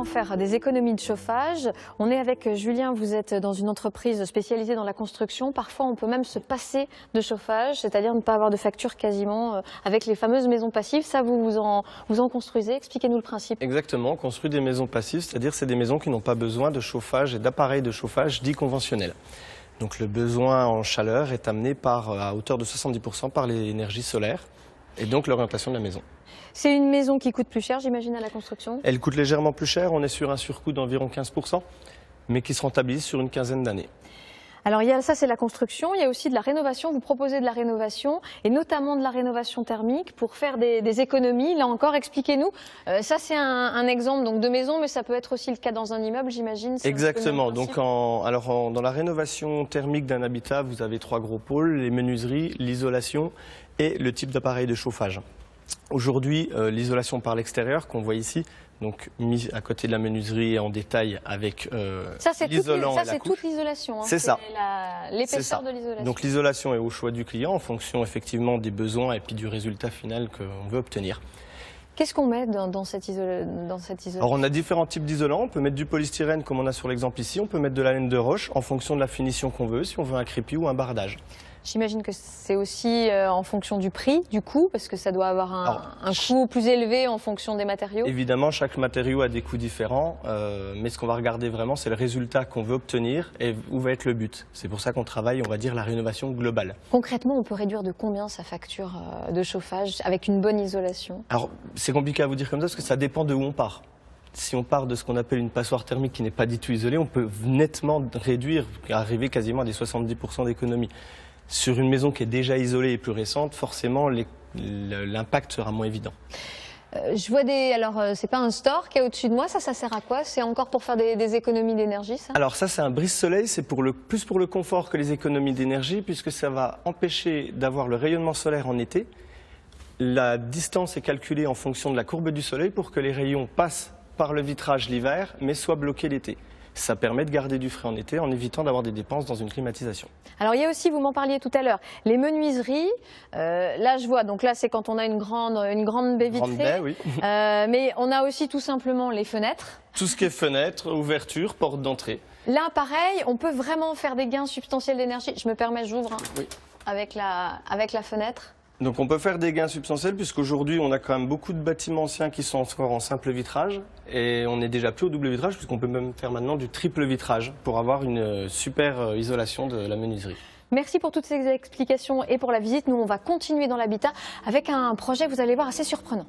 comment faire des économies de chauffage. On est avec Julien, vous êtes dans une entreprise spécialisée dans la construction. Parfois, on peut même se passer de chauffage, c'est-à-dire ne pas avoir de facture quasiment avec les fameuses maisons passives. Ça, vous en construisez. Expliquez-nous le principe. Exactement, on construit des maisons passives, c'est-à-dire c'est des maisons qui n'ont pas besoin de chauffage et d'appareils de chauffage dits conventionnels. Donc le besoin en chaleur est amené à hauteur de 70% par l'énergie solaire et donc l'orientation de la maison. C'est une maison qui coûte plus cher, j'imagine, à la construction? Elle coûte légèrement plus cher, on est sur un surcoût d'environ 15%, mais qui se rentabilise sur une quinzaine d'années. Alors ça c'est la construction, il y a aussi de la rénovation, vous proposez de la rénovation et notamment de la rénovation thermique pour faire des économies. Là encore, expliquez-nous, ça c'est un exemple donc, de maison, mais ça peut être aussi le cas dans un immeuble, j'imagine. Exactement, donc dans la rénovation thermique d'un habitat, vous avez trois gros pôles, les menuiseries, l'isolation et le type d'appareil de chauffage. Aujourd'hui, l'isolation par l'extérieur qu'on voit ici, donc mis à côté de la menuiserie en détail avec l'isolant. Ça, c'est toute l'isolation. Hein. C'est ça. L'épaisseur de l'isolation. Donc l'isolation est au choix du client en fonction effectivement des besoins et puis du résultat final qu'on veut obtenir. Qu'est-ce qu'on met dans cette isolation? Alors on a différents types d'isolants. On peut mettre du polystyrène comme on a sur l'exemple ici. On peut mettre de la laine de roche en fonction de la finition qu'on veut, si on veut un crépi ou un bardage. J'imagine que c'est aussi en fonction du prix, du coût, parce que ça doit avoir un coût plus élevé en fonction des matériaux. Évidemment, chaque matériau a des coûts différents, mais ce qu'on va regarder vraiment, c'est le résultat qu'on veut obtenir et où va être le but. C'est pour ça qu'on travaille, on va dire, la rénovation globale. Concrètement, on peut réduire de combien sa facture de chauffage avec une bonne isolation? Alors, c'est compliqué à vous dire comme ça, parce que ça dépend de où on part. Si on part de ce qu'on appelle une passoire thermique qui n'est pas du tout isolée, on peut nettement réduire, arriver quasiment à des 70% d'économie. Sur une maison qui est déjà isolée et plus récente, forcément, l'impact sera moins évident. Je vois alors c'est pas un store qui est au-dessus de moi, ça sert à quoi? C'est encore pour faire des économies d'énergie, ça? Alors ça, c'est un brise-soleil, c'est plus pour le confort que les économies d'énergie, puisque ça va empêcher d'avoir le rayonnement solaire en été. La distance est calculée en fonction de la courbe du soleil pour que les rayons passent par le vitrage l'hiver, mais soient bloqués l'été. Ça permet de garder du frais en été en évitant d'avoir des dépenses dans une climatisation. Alors il y a aussi, vous m'en parliez tout à l'heure, les menuiseries. Là je vois, donc là c'est quand on a une grande baie vitrée. Grande baie, oui. Mais on a aussi tout simplement les fenêtres. Tout ce qui est fenêtre, ouverture, porte d'entrée. Là pareil, on peut vraiment faire des gains substantiels d'énergie. Je me permets, j'ouvre oui. avec la fenêtre. Donc on peut faire des gains substantiels puisqu'aujourd'hui on a quand même beaucoup de bâtiments anciens qui sont encore en simple vitrage et on n'est déjà plus au double vitrage puisqu'on peut même faire maintenant du triple vitrage pour avoir une super isolation de la menuiserie. Merci pour toutes ces explications et pour la visite. Nous on va continuer dans l'habitat avec un projet, vous allez voir, assez surprenant.